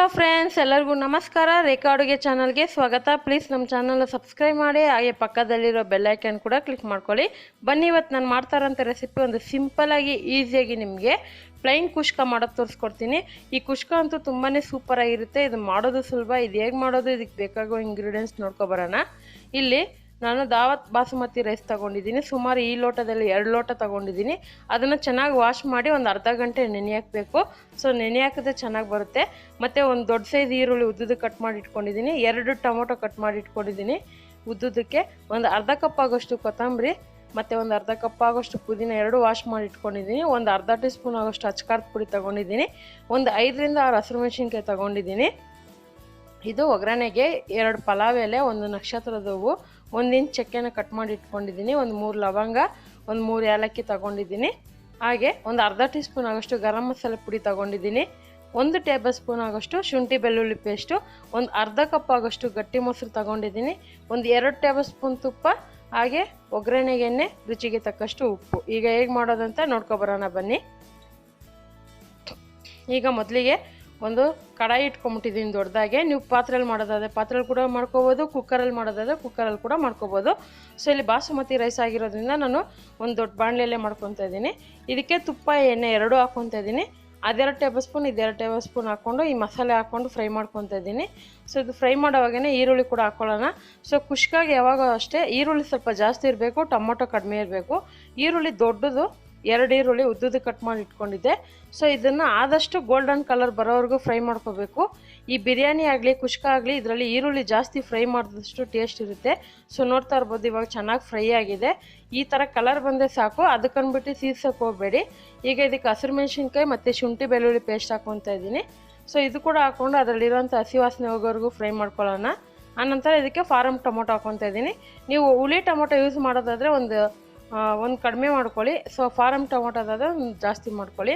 Hello friends, ಎಲ್ಲರಿಗೂ ನಮಸ್ಕಾರ. ರೇಖಾ ಅಡುಗೆ ಚಾನಲ್ಗೆ ಸ್ವಾಗತ. ಪ್ಲೀಸ್ ನಮ್ಮ ಚಾನಲ್ನ ಸಬ್ಸ್ಕ್ರೈಬ್ ಮಾಡಿ, ಹಾಗೆ ಪಕ್ಕದಲ್ಲಿರೋ ಬೆಲ್ ಐಕನ್ ಕೂಡ ಕ್ಲಿಕ್ ಮಾಡ್ಕೊಳ್ಳಿ. ಬನ್ನಿ, ಇವತ್ತು ನಾನು ಮಾಡ್ತಾರಂಥ ರೆಸಿಪಿ ಒಂದು ಸಿಂಪಲಾಗಿ ಈಸಿಯಾಗಿ ನಿಮಗೆ ಪ್ಲೈನ್ ಕುಷ್ಕ ಮಾಡೋದು ತೋರಿಸ್ಕೊಡ್ತೀನಿ. ಈ ಕುಷ್ಕ ಅಂತೂ ತುಂಬಾ ಸೂಪರಾಗಿರುತ್ತೆ. ಇದು ಮಾಡೋದು ಸುಲಭ. ಇದು ಹೇಗೆ ಮಾಡೋದು, ಇದಕ್ಕೆ ಬೇಕಾಗೋ ಇಂಗ್ರೀಡಿಯೆಂಟ್ಸ್ ನೋಡ್ಕೊಬರೋಣ. ಇಲ್ಲಿ ನಾನು ದಾವತ್ ಬಾಸುಮತಿ ರೈಸ್ ತೊಗೊಂಡಿದ್ದೀನಿ. ಸುಮಾರು ಈ ಲೋಟದಲ್ಲಿ 2 ಲೋಟ ತೊಗೊಂಡಿದ್ದೀನಿ. ಅದನ್ನು ಚೆನ್ನಾಗಿ ವಾಶ್ ಮಾಡಿ ಒಂದು ಅರ್ಧ ಗಂಟೆ ನೆನೆ ಹಾಕಬೇಕು. ಸೊ ನೆನೆ ಹಾಕಿದ್ರೆ ಚೆನ್ನಾಗಿ ಬರುತ್ತೆ. ಮತ್ತು ಒಂದು ದೊಡ್ಡ ಸೈಜ್ ಈರುಳ್ಳಿ ಉದ್ದುದು ಕಟ್ ಮಾಡಿ ಇಟ್ಕೊಂಡಿದ್ದೀನಿ. 2 ಟೊಮೊಟೊ ಕಟ್ ಮಾಡಿ ಇಟ್ಕೊಂಡಿದ್ದೀನಿ ಉದ್ದುದಕ್ಕೆ. ಒಂದು ಅರ್ಧ ಕಪ್ ಆಗೋಷ್ಟು ಕೊತ್ತಂಬರಿ ಮತ್ತು ಒಂದು ಅರ್ಧ ಕಪ್ ಆಗೋಷ್ಟು ಪುದೀನ 2 ವಾಶ್ ಮಾಡಿ ಇಟ್ಕೊಂಡಿದ್ದೀನಿ. ಒಂದು ಅರ್ಧ ಟೀ ಸ್ಪೂನ್ ಆಗೋಷ್ಟು ಅಚ್ಕಾರದ ಪುಡಿ ತೊಗೊಂಡಿದ್ದೀನಿ. ಒಂದು 5ರಿಂದ 6 ಹಸಿರು ಮೆಣಸಿನ್ಕಾಯಿ ತೊಗೊಂಡಿದ್ದೀನಿ. ಇದು ಒಗ್ಗರಣೆಗೆ 2 ಪಲಾವ್ ಎಲೆ, 1 ನಕ್ಷತ್ರದ ಹೂವು, 1 ಇಂಚ್ ಚಕ್ಕೆನ ಕಟ್ ಮಾಡಿ ಇಟ್ಕೊಂಡಿದ್ದೀನಿ. ಒಂದು 3 ಲವಂಗ, ಒಂದು 3 ಏಲಕ್ಕಿ ತೊಗೊಂಡಿದ್ದೀನಿ. ಹಾಗೆ ಒಂದು ಅರ್ಧ ಟೀ ಸ್ಪೂನ್ ಆಗೋಷ್ಟು ಗರಂ ಮಸಾಲೆ ಪುಡಿ ತೊಗೊಂಡಿದ್ದೀನಿ. 1 ಟೇಬಲ್ ಸ್ಪೂನ್ ಆಗೋಷ್ಟು ಶುಂಠಿ ಬೆಳ್ಳುಳ್ಳಿ ಪೇಸ್ಟು, ಒಂದು ಅರ್ಧ ಕಪ್ ಆಗೋಷ್ಟು ಗಟ್ಟಿ ಮೊಸರು ತೊಗೊಂಡಿದ್ದೀನಿ. ಒಂದು 2 ಟೇಬಲ್ ಸ್ಪೂನ್ ತುಪ್ಪ, ಹಾಗೆ ಒಗ್ಗರಣೆಗೆ ಎಣ್ಣೆ, ರುಚಿಗೆ ತಕ್ಕಷ್ಟು ಉಪ್ಪು. ಈಗ ಹೇಗೆ ಮಾಡೋದಂತ ನೋಡ್ಕೊಬರೋಣ ಬನ್ನಿ. ಈಗ ಮೊದಲಿಗೆ ಒಂದು ಕಡಾಯಿ ಇಟ್ಕೊಂಬಿಟ್ಟಿದ್ದೀನಿ ದೊಡ್ಡದಾಗೆ. ನೀವು ಪಾತ್ರೆಯಲ್ಲಿ ಮಾಡೋದಾದರೆ ಪಾತ್ರೆಯಲ್ಲಿ ಕೂಡ ಮಾಡ್ಕೋಬೋದು, ಕುಕ್ಕರಲ್ಲಿ ಮಾಡೋದಾದರೆ ಕುಕ್ಕರಲ್ಲಿ ಕೂಡ ಮಾಡ್ಕೋಬೋದು. ಸೊ ಇಲ್ಲಿ ಬಾಸುಮತಿ ರೈಸ್ ಆಗಿರೋದ್ರಿಂದ ನಾನು ಒಂದು ದೊಡ್ಡ ಬಾಣಲೆಯಲ್ಲೇ ಮಾಡ್ಕೊತಾ ಇದ್ದೀನಿ. ಇದಕ್ಕೆ ತುಪ್ಪ ಎಣ್ಣೆ 2 ಹಾಕ್ಕೊತಾ ಇದ್ದೀನಿ. 2 ಟೇಬಲ್ ಸ್ಪೂನ್ 2 ಟೇಬಲ್ ಸ್ಪೂನ್ ಹಾಕ್ಕೊಂಡು ಈ ಮಸಾಲೆ ಹಾಕ್ಕೊಂಡು ಫ್ರೈ ಮಾಡ್ಕೊತಾ ಇದ್ದೀನಿ. ಸೊ ಇದು ಫ್ರೈ ಮಾಡೋವಾಗೇ ಈರುಳ್ಳಿ ಕೂಡ ಹಾಕ್ಕೊಳ್ಳೋಣ. ಸೊ ಕುಷ್ಕಾಗೆ ಯಾವಾಗ ಅಷ್ಟೇ ಈರುಳ್ಳಿ ಸ್ವಲ್ಪ ಜಾಸ್ತಿ ಇರಬೇಕು, ಟೊಮೊಟೊ ಕಡಿಮೆ ಇರಬೇಕು. ಈರುಳ್ಳಿ ದೊಡ್ಡದು 2 ಈರುಳ್ಳಿ ಉದ್ದುದು ಕಟ್ ಮಾಡಿ ಇಟ್ಕೊಂಡಿದ್ದೆ. ಸೊ ಇದನ್ನು ಆದಷ್ಟು ಗೋಲ್ಡನ್ ಕಲರ್ ಬರೋವರೆಗೂ ಫ್ರೈ ಮಾಡ್ಕೋಬೇಕು. ಈ ಬಿರಿಯಾನಿ ಆಗಲಿ ಕುಷ್ಕ ಆಗಲಿ ಇದರಲ್ಲಿ ಈರುಳ್ಳಿ ಜಾಸ್ತಿ ಫ್ರೈ ಮಾಡಿದಷ್ಟು ಟೇಸ್ಟ್ ಇರುತ್ತೆ. ಸೊ ನೋಡ್ತಾ ಇರ್ಬೋದು, ಇವಾಗ ಚೆನ್ನಾಗಿ ಫ್ರೈ ಆಗಿದೆ. ಈ ಥರ ಕಲರ್ ಬಂದರೆ ಸಾಕು, ಅದಕ್ಕನ್ಬಿಟ್ಟು ಸೀಸಕ್ಕೆ ಹೋಗಬೇಡಿ. ಈಗ ಇದಕ್ಕೆ ಹಸಿರು ಮೆಣಸಿನ್ಕಾಯಿ ಮತ್ತು ಶುಂಠಿ ಬೆಳ್ಳುಳ್ಳಿ ಪೇಸ್ಟ್ ಹಾಕ್ಕೊತಾ ಇದ್ದೀನಿ. ಸೊ ಇದು ಕೂಡ ಹಾಕ್ಕೊಂಡು ಅದರಲ್ಲಿರೋಂಥ ಹಸಿ ವಾಸನೆ ಹೋಗೋವರೆಗೂ ಫ್ರೈ ಮಾಡ್ಕೊಳ್ಳೋಣ. ಆನಂತರ ಇದಕ್ಕೆ ಫಾರಮ್ ಟೊಮೊಟೊ ಹಾಕ್ಕೊತಾ ಇದ್ದೀನಿ. ನೀವು ಹುಳಿ ಟೊಮೊಟೊ ಯೂಸ್ ಮಾಡೋದಾದರೆ ಒಂದು ಕಡಿಮೆ ಮಾಡ್ಕೊಳ್ಳಿ. ಸೊ ಫಾರಮ್ ಟೊಮೊಟೊದಾದರೆ ಒಂದು ಜಾಸ್ತಿ ಮಾಡ್ಕೊಳ್ಳಿ,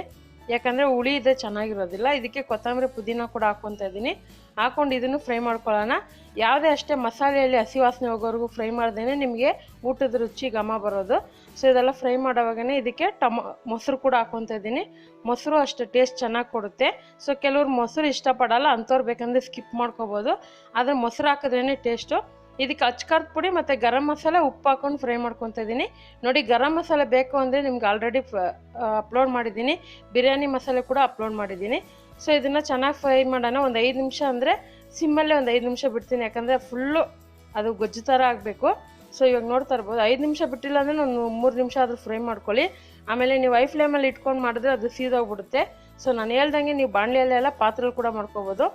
ಯಾಕಂದರೆ ಹುಳಿ ಇದೆ ಚೆನ್ನಾಗಿರೋದಿಲ್ಲ. ಇದಕ್ಕೆ ಕೊತ್ತಂಬರಿ ಪುದೀನ ಕೂಡ ಹಾಕ್ಕೊತಾ ಇದ್ದೀನಿ. ಹಾಕ್ಕೊಂಡು ಇದನ್ನು ಫ್ರೈ ಮಾಡ್ಕೊಳ್ಳೋಣ. ಯಾವುದೇ ಅಷ್ಟೇ ಮಸಾಲೆಯಲ್ಲಿ ಹಸಿ ವಾಸನೆ ಹೋಗೋವರೆಗೂ ಫ್ರೈ ಮಾಡ್ದೇ ನಿಮಗೆ ಊಟದ ರುಚಿ ಘಮ ಬರೋದು. ಸೊ ಇದೆಲ್ಲ ಫ್ರೈ ಮಾಡೋವಾಗೇ ಇದಕ್ಕೆ ಮೊಸರು ಕೂಡ ಹಾಕ್ಕೊತಾ ಇದ್ದೀನಿ. ಮೊಸರು ಅಷ್ಟು ಟೇಸ್ಟ್ ಚೆನ್ನಾಗಿ ಕೊಡುತ್ತೆ. ಸೊ ಕೆಲವ್ರು ಮೊಸರು ಇಷ್ಟಪಡಲ್ಲ, ಅಂಥವ್ರು ಬೇಕಂದರೆ ಸ್ಕಿಪ್ ಮಾಡ್ಕೋಬೋದು. ಆದರೆ ಮೊಸರು ಹಾಕಿದ್ರೇ ಟೇಸ್ಟು. ಇದಕ್ಕೆ ಅಚ್ಕಾರದ ಪುಡಿ ಮತ್ತು ಗರಂ ಮಸಾಲೆ, ಉಪ್ಪು ಹಾಕ್ಕೊಂಡು ಫ್ರೈ ಮಾಡ್ಕೊತಾ ಇದ್ದೀನಿ. ನೋಡಿ, ಗರಂ ಮಸಾಲೆ ಬೇಕು ಅಂದರೆ ನಿಮ್ಗೆ ಆಲ್ರೆಡಿ ಅಪ್ಲೋಡ್ ಮಾಡಿದ್ದೀನಿ. ಬಿರಿಯಾನಿ ಮಸಾಲೆ ಕೂಡ ಅಪ್ಲೋಡ್ ಮಾಡಿದ್ದೀನಿ. ಸೊ ಇದನ್ನು ಚೆನ್ನಾಗಿ ಫ್ರೈ ಮಾಡೋಣ. ಒಂದು 5 ನಿಮಿಷ ಅಂದರೆ ಸಿಮ್ಮಲ್ಲೇ ಒಂದು 5 ನಿಮಿಷ ಬಿಡ್ತೀನಿ, ಯಾಕಂದರೆ ಫುಲ್ಲು ಅದು ಗೊಜ್ಜು ಥರ ಆಗಬೇಕು. ಸೊ ಇವಾಗ ನೋಡ್ತಾ ಇರ್ಬೋದು, 5 ನಿಮಿಷ ಬಿಟ್ಟಿಲ್ಲ ಅಂದರೆ ಒಂದು 3 ನಿಮಿಷ ಆದರೂ ಫ್ರೈ ಮಾಡ್ಕೊಳ್ಳಿ. ಆಮೇಲೆ ನೀವು ಐ ಫ್ಲೇಮಲ್ಲಿ ಇಟ್ಕೊಂಡು ಮಾಡಿದ್ರೆ ಅದು ಸೀದೋಗ್ಬಿಡುತ್ತೆ. ಸೊ ನಾನು ಹೇಳ್ದಂಗೆ ನೀವು ಬಾಣಲೆಯಲ್ಲೆಲ್ಲ ಪಾತ್ರೆಯಲ್ಲಿ ಕೂಡ ಮಾಡ್ಕೋಬೋದು.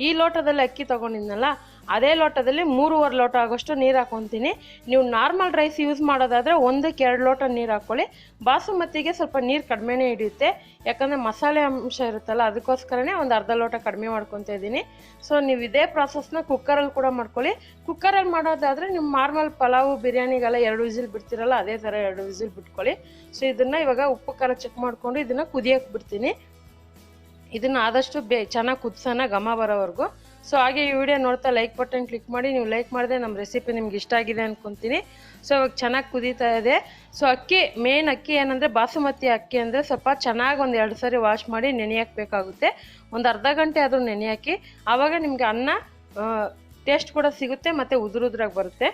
ಈ ಲೋಟದಲ್ಲಿ ಅಕ್ಕಿ ತೊಗೊಂಡಿದ್ನಲ್ಲ, ಅದೇ ಲೋಟದಲ್ಲಿ 3.25 ಲೋಟ ಆಗೋಷ್ಟು ನೀರು ಹಾಕ್ಕೊತೀನಿ. ನೀವು ನಾರ್ಮಲ್ ರೈಸ್ ಯೂಸ್ ಮಾಡೋದಾದರೆ 1ಕ್ಕೆ 2 ಲೋಟ ನೀರು ಹಾಕ್ಕೊಳ್ಳಿ. ಬಾಸುಮತಿಗೆ ಸ್ವಲ್ಪ ನೀರು ಕಡಿಮೆನೇ ಹಿಡಿಯುತ್ತೆ, ಯಾಕಂದರೆ ಮಸಾಲೆ ಅಂಶ ಇರುತ್ತಲ್ಲ, ಅದಕ್ಕೋಸ್ಕರನೇ ಒಂದು ಅರ್ಧ ಲೋಟ ಕಡಿಮೆ ಮಾಡ್ಕೊತಾ ಇದ್ದೀನಿ. ಸೊ ನೀವು ಇದೇ ಪ್ರಾಸೆಸ್ನ ಕುಕ್ಕರಲ್ಲಿ ಕೂಡ ಮಾಡ್ಕೊಳ್ಳಿ. ಕುಕ್ಕರಲ್ಲಿ ಮಾಡೋದಾದರೆ ನೀವು ನಾರ್ಮಲ್ ಪಲಾವು ಬಿರಿಯಾನಿಗೆಲ್ಲ 2 ವಿಸಿಲ್ ಬಿಡ್ತೀರಲ್ಲ, ಅದೇ ಥರ 2 ವಿಸಿಲ್ ಬಿಟ್ಕೊಳ್ಳಿ. ಸೊ ಇದನ್ನು ಇವಾಗ ಉಪ್ಪು ಖಾರ ಚೆಕ್ ಮಾಡಿಕೊಂಡು ಇದನ್ನು ಕುದಿಯೋಕ್ಕೆ ಬಿಡ್ತೀನಿ. ಇದನ್ನು ಆದಷ್ಟು ಚೆನ್ನಾಗಿ ಕುದಿಸೋಣ ಘಮ ಬರೋವರೆಗೂ. ಸೊ ಹಾಗೆ ಈ ವಿಡಿಯೋ ನೋಡ್ತಾ ಲೈಕ್ ಬಟನ್ ಕ್ಲಿಕ್ ಮಾಡಿ. ನೀವು ಲೈಕ್ ಮಾಡಿದ್ರೆ ನಮ್ಮ ರೆಸಿಪಿ ನಿಮ್ಗೆ ಇಷ್ಟ ಆಗಿದೆ ಅಂದ್ಕೊತೀನಿ. ಸೊ ಇವಾಗ ಚೆನ್ನಾಗಿ ಕುದೀತಾ ಇದೆ. ಸೊ ಮೇನ್ ಅಕ್ಕಿ ಏನಂದರೆ ಬಾಸುಮತಿ ಅಕ್ಕಿ ಅಂದರೆ ಸ್ವಲ್ಪ ಚೆನ್ನಾಗಿ ಒಂದು 2 ಸರಿ ವಾಶ್ ಮಾಡಿ ನೆನೆ ಹಾಕಬೇಕಾಗುತ್ತೆ. ಒಂದು ಅರ್ಧ ಗಂಟೆ ಆದರೂ ನೆನೆ ಹಾಕಿ, ಆವಾಗ ನಿಮಗೆ ಅನ್ನ ಟೇಸ್ಟ್ ಕೂಡ ಸಿಗುತ್ತೆ ಮತ್ತು ಉದುರಾಗಿ ಬರುತ್ತೆ.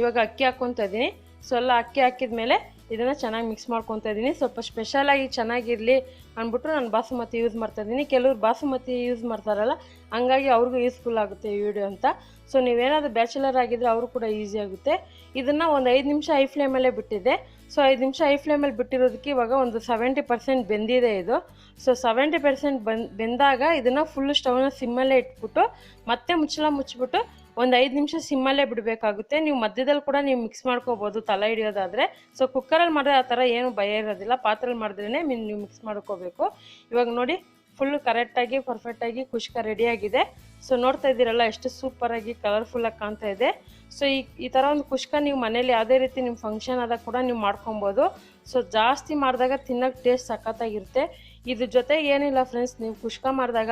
ಇವಾಗ ಅಕ್ಕಿ ಹಾಕ್ಕೊತಾ ಇದ್ದೀನಿ. ಸೊ ಎಲ್ಲ ಅಕ್ಕಿ ಹಾಕಿದ ಮೇಲೆ ಇದನ್ನು ಚೆನ್ನಾಗಿ ಮಿಕ್ಸ್ ಮಾಡ್ಕೊತಾ ಇದ್ದೀನಿ. ಸ್ವಲ್ಪ ಸ್ಪೆಷಲಾಗಿ ಚೆನ್ನಾಗಿರಲಿ ಅಂದ್ಬಿಟ್ಟು ನಾನು ಬಾಸುಮತಿ ಯೂಸ್ ಮಾಡ್ತಾಯಿದ್ದೀನಿ. ಕೆಲವ್ರು ಬಾಸುಮತಿ ಯೂಸ್ ಮಾಡ್ತಾರಲ್ಲ, ಹಂಗಾಗಿ ಅವ್ರಿಗೂ ಯೂಸ್ಫುಲ್ ಆಗುತ್ತೆ ಈ ವಿಡಿಯೋ ಅಂತ. ಸೊ ನೀವೇನಾದರೂ ಬ್ಯಾಚುಲರ್ ಆಗಿದ್ದರೆ ಅವರು ಕೂಡ ಈಸಿ ಆಗುತ್ತೆ. ಇದನ್ನು ಒಂದು 5 ನಿಮಿಷ ಐ ಫ್ಲೇಮಲ್ಲೇ ಬಿಟ್ಟಿದ್ದೆ. ಸೊ 5 ನಿಮಿಷ ಐ ಫ್ಲೇಮಲ್ಲಿ ಬಿಟ್ಟಿರೋದಕ್ಕೆ ಇವಾಗ ಒಂದು 70% ಬೆಂದಿದೆ ಇದು. ಸೊ 70% ಬೆಂದಾಗ ಇದನ್ನು ಫುಲ್ಲು ಸ್ಟವ್ನ ಸಿಮ್ಮಲ್ಲೇ ಇಟ್ಬಿಟ್ಟು ಮತ್ತೆ ಮುಚ್ಚಿಬಿಟ್ಟು ಒಂದು 5 ನಿಮಿಷ ಸಿಮ್ಮಲ್ಲೇ ಬಿಡಬೇಕಾಗುತ್ತೆ. ನೀವು ಮಧ್ಯದಲ್ಲಿ ಕೂಡ ನೀವು ಮಿಕ್ಸ್ ಮಾಡ್ಕೋಬೋದು ತಲೆ ಹಿಡಿಯೋದಾದರೆ. ಸೊ ಕುಕ್ಕರಲ್ಲಿ ಮಾಡಿದ್ರೆ ಆ ಥರ ಏನು ಭಯ ಇರೋದಿಲ್ಲ, ಪಾತ್ರೆಯಲ್ಲಿ ಮಾಡಿದ್ರೇ ನೀವು ಮಿಕ್ಸ್ ಮಾಡ್ಕೋಬೇಕು. ಇವಾಗ ನೋಡಿ, ಫುಲ್ಲು ಕರೆಕ್ಟಾಗಿ ಪರ್ಫೆಕ್ಟಾಗಿ ಕುಷ್ಕ ರೆಡಿಯಾಗಿದೆ. ಸೊ ನೋಡ್ತಾ ಇದ್ದೀರಲ್ಲ ಎಷ್ಟು ಸೂಪರಾಗಿ ಕಲರ್ಫುಲ್ಲಾಗಿ ಕಾಣ್ತಾ ಇದೆ. ಸೊ ಈ ಥರ ಒಂದು ಕುಷ್ಕ ನೀವು ಮನೇಲಿ ಯಾವುದೇ ರೀತಿ ನಿಮ್ಮ ಫಂಕ್ಷನ್ ಆದಾಗ ಕೂಡ ನೀವು ಮಾಡ್ಕೊಬೋದು. ಸೊ ಜಾಸ್ತಿ ಮಾಡಿದಾಗ ತಿನ್ನೋಕ್ಕೆ ಟೇಸ್ಟ್ ಸಖತ್ತಾಗಿರುತ್ತೆ. ಇದ್ರ ಜೊತೆಗೆ ಏನಿಲ್ಲ ಫ್ರೆಂಡ್ಸ್, ನೀವು ಕುಷ್ಕ ಮಾಡಿದಾಗ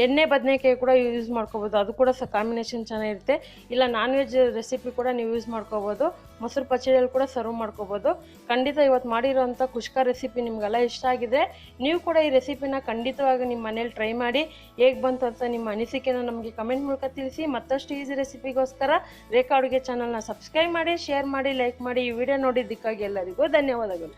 ಎಣ್ಣೆ ಬದನೆಕಾಯಿ ಕೂಡ ಯೂಸ್ ಮಾಡ್ಕೋಬೋದು, ಅದು ಕೂಡ ಕಾಂಬಿನೇಷನ್ ಚೆನ್ನಾಗಿರುತ್ತೆ. ಇಲ್ಲ ನಾನ್ ವೆಜ್ ರೆಸಿಪಿ ಕೂಡ ನೀವು ಯೂಸ್ ಮಾಡ್ಕೋಬೋದು, ಮೊಸರು ಪಚ್ಚಡಿಯಲ್ಲಿ ಕೂಡ ಸರ್ವ್ ಮಾಡ್ಕೋಬೋದು. ಖಂಡಿತ ಇವತ್ತು ಮಾಡಿರೋಂಥ ಕುಷ್ಕ ರೆಸಿಪಿ ನಿಮಗೆಲ್ಲ ಇಷ್ಟ ಆಗಿದೆ. ನೀವು ಕೂಡ ಈ ರೆಸಿಪಿನ ಖಂಡಿತವಾಗಿ ನಿಮ್ಮ ಮನೇಲಿ ಟ್ರೈ ಮಾಡಿ ಹೇಗೆ ಬಂತು ಅಂತ ನಿಮ್ಮ ಅನಿಸಿಕೆನ ನಮಗೆ ಕಮೆಂಟ್ ಮೂಲಕ ತಿಳಿಸಿ. ಮತ್ತಷ್ಟು ಈಸಿ ರೆಸಿಪಿಗೋಸ್ಕರ ರೇಖಾ ಅಡುಗೆ ಚಾನಲ್ನ ಸಬ್ಸ್ಕ್ರೈಬ್ ಮಾಡಿ, ಶೇರ್ ಮಾಡಿ, ಲೈಕ್ ಮಾಡಿ. ಈ ವಿಡಿಯೋ ನೋಡಿದ್ದಕ್ಕಾಗಿ ಎಲ್ಲರಿಗೂ ಧನ್ಯವಾದಗಳು.